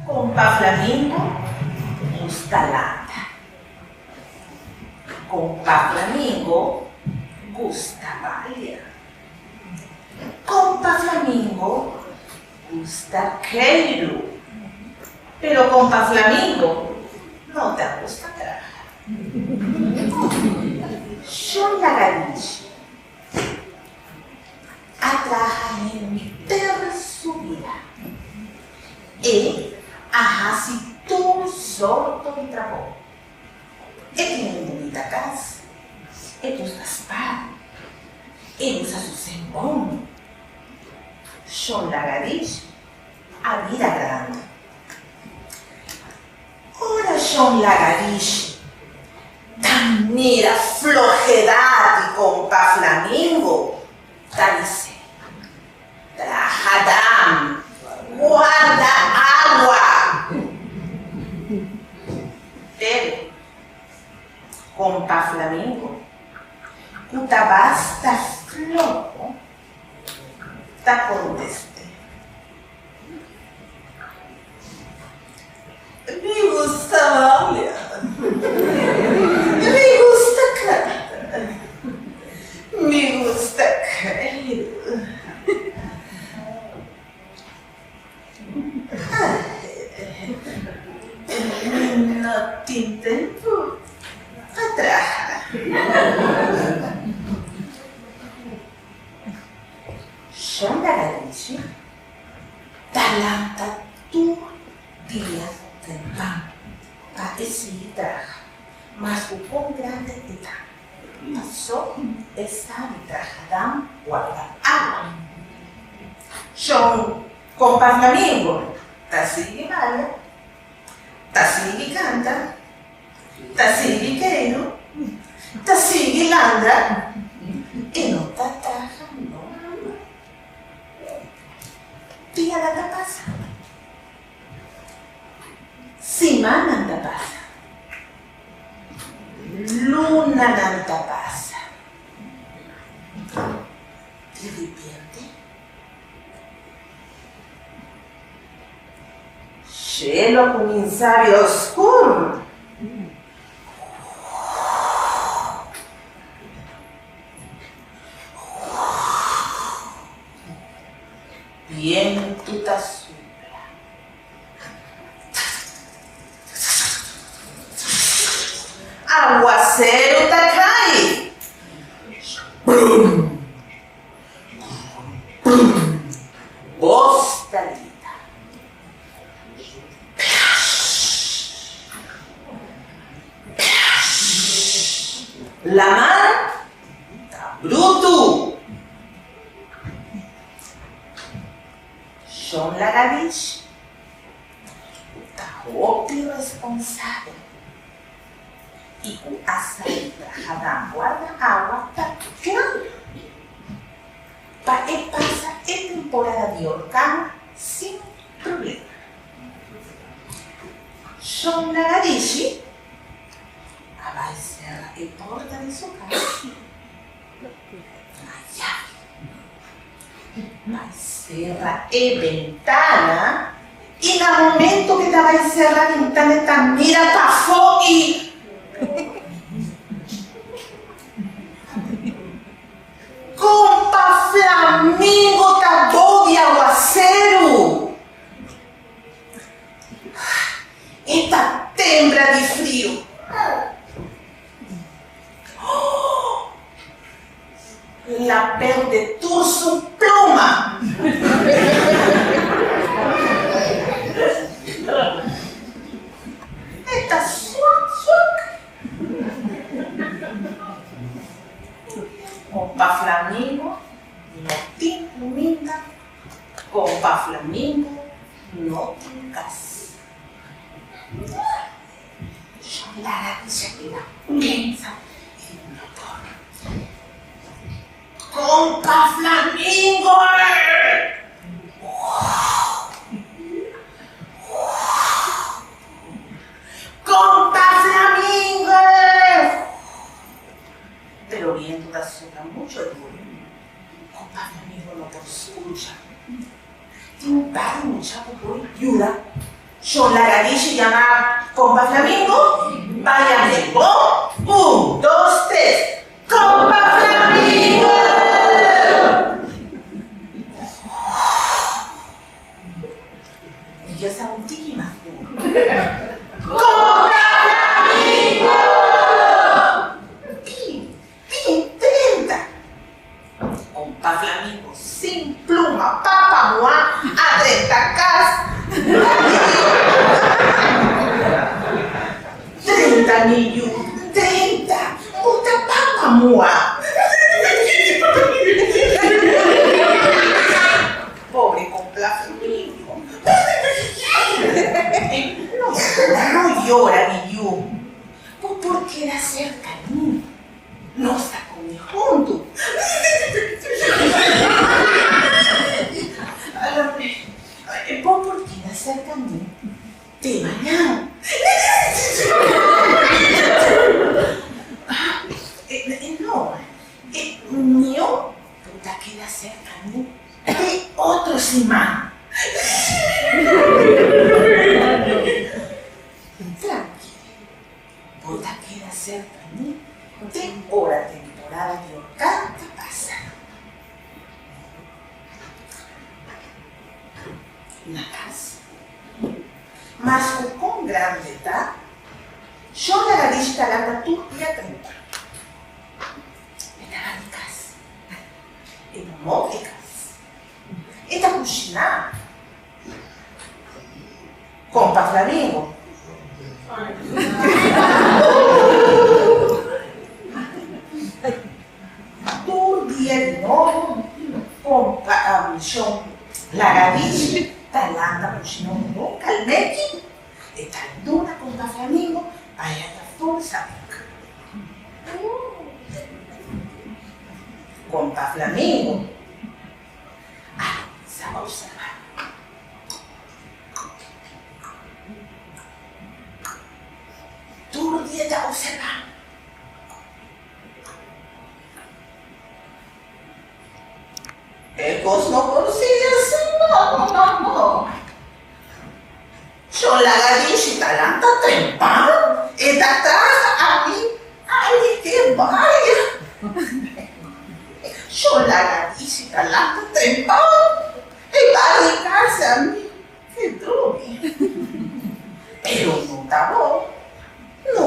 Compa Flamingo gusta lata. Compa Flamingo gusta balia. Compa Flamingo gusta queiro. Pero compa Flamingo no te gusta trabajar. Yo lagartixa a trabajar inteira sua vida. E arrase todo solto e trabalho. E tem uma bonita casa. E busca paz. E usa seu sembom. Son lagartixa a vida grande. Ora son lagartixa taneira flojedade compa Flamingo. Tá dizendo, trajadam, guarda água. Pero, compa Flamingo, cuta basta flojo, tá conteste. Me gusta balia. Me gusta canta. Me gusta queiro. No tem tempo para trabalhar. Son lagartixa talanta todo dia temprano para esse trabalho, mas o quão grande está. Só está de trabalhar guardar água. Son compa Flamingo, tá sigue baila, tá sigue canta, tá sigue queiro, tá sigue ladra e não tá trabajando. Dia da passa, semana anda passa, luna anda passa. De repente, cielo comienza a oscuro. Viento te sopla. Aguacero te cae. Brum. Brum. Voz te grita. La mar está bruto. Son lagartixa está outro responsável. E com a saída da guarda água está claro. Para passar a temporada de orcão sem problema. Son lagartixa vai cerrar a porta de sua casa. Vai cerrar a ventana e no momento que vai cerrar a ventana, tá mira para fora e compa Flamingo tá bom de aguaceiro. E tá tembra de frio. La pele de turso pluma. Está suac. Compa Flamingo não tem comida. Compa Flamingo não tem casa. Lagartixa queda pensa e não dorme. Compa Flamingo! Compa Flamingo! Pero o viento da sombra muito duro. Compa Flamingo não te escuta. Tem um barulho chato por ayuda. Yo la galicia llama compa Flamingo. Vayan de bo. 1, 2, 3. ¡Compa Flamingo! Y yo estaba un tiki más. ¡Compa Flamingo! Bien, 30. Compa Flamingo sin pluma, papa moa, a 30 cas. 30 niños, 30. Puta papa moa. Pobre compa Flamingo. No llora ni yo. ¿Por qué era cerca de mí? No está conmigo junto. ¿Por qué era cerca de mí? Te bañan. No, mío, puta queda cerca de mí. De otro simán. Tranquilo, puta queda cerca de mí. De hora temporada de orcanta pasa. Una casa. Mas con grande está. Yo la galicia la tuya tempa. Estaba en casa. En un monte casa. Esta cocinada. Compa Flamingo. Día de novo, compa yo la galicia. Talanda cocinando calmequi. Está dura compa Flamingo. Vaya la forza. Compa Flamingo. Sabe observar. Todo el día está observando. El cos no consigue así, no. Yo la galicia talanta trempado. Esta atrás a mí. Ay, que vaya. Yo la galicia talanta trempado. Y va a dedicarse a mí. Que drogue. Pero no está bueno. No.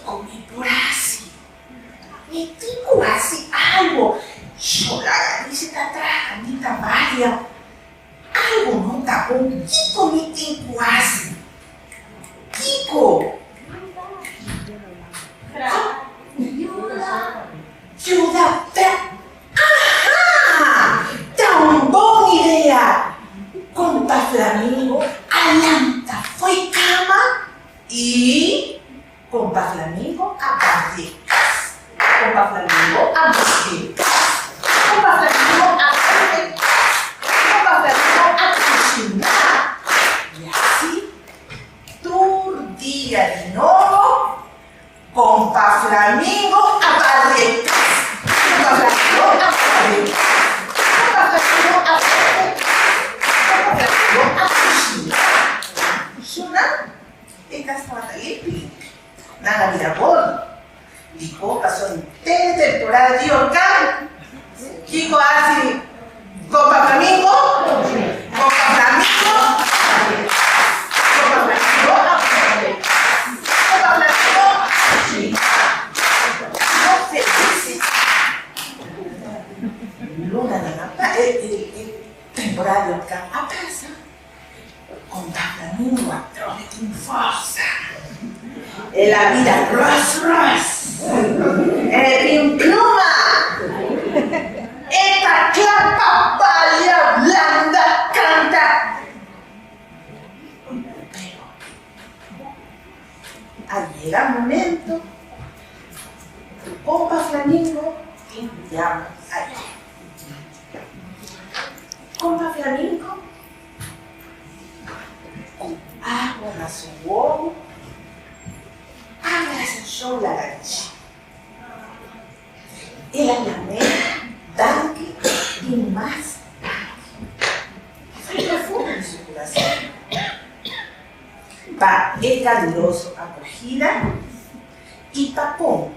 Come por así. Me digo así algo. Yo la galicia está atrás, Anita María. Algo no está bom. Kiko me tengo así. Kiko. Ayuda. Ajá. Está una buena idea. Compa Flamingo, alanta fue cama y compa Flamingo a barricas. Compa Flamingo a barricas. Compa Flamingo a barricas. Compa Flamingo a cocinar. Y así, todo día de nuevo, compa Flamingo a barricas. Compa Flamingo a barricas. Compa Flamingo a barricas. Esta estaba limpia. Nada mira por. Dijo, pasó entera temporada de orcán. Kiko así. Compa Flamingo. Compa Flamingo. Compa Flamingo. Compa Flamingo. No se dice. Luna de la temporada de orcán. A casa. Compa Flamingo atrás de tu forza. En la vida Ross. En pluma. Esta clapa pálida, blanda, canta. Pero llega el momento, compa Flamingo llama allá. Compa Flamingo, con agua en su huevo, haga su show la galicia. El alameda, tanque y más tanque. Fue profundo en su corazón. pa é caluroso acogida e papom,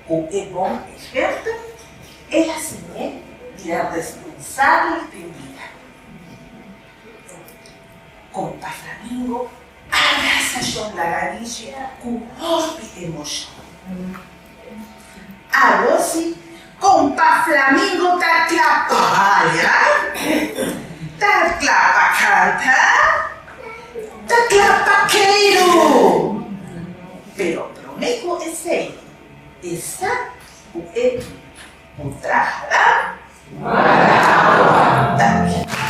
o é bom exemplo, ela se é responsável atendida. Como para Flamingo, abraça João Lagarije com golpe de emoção. A Rosy, com para Flamingo, tá clapaia, tá clapa canta, tá clapaqueiro. Pero prometo esse, essa o é o trajará. Tá.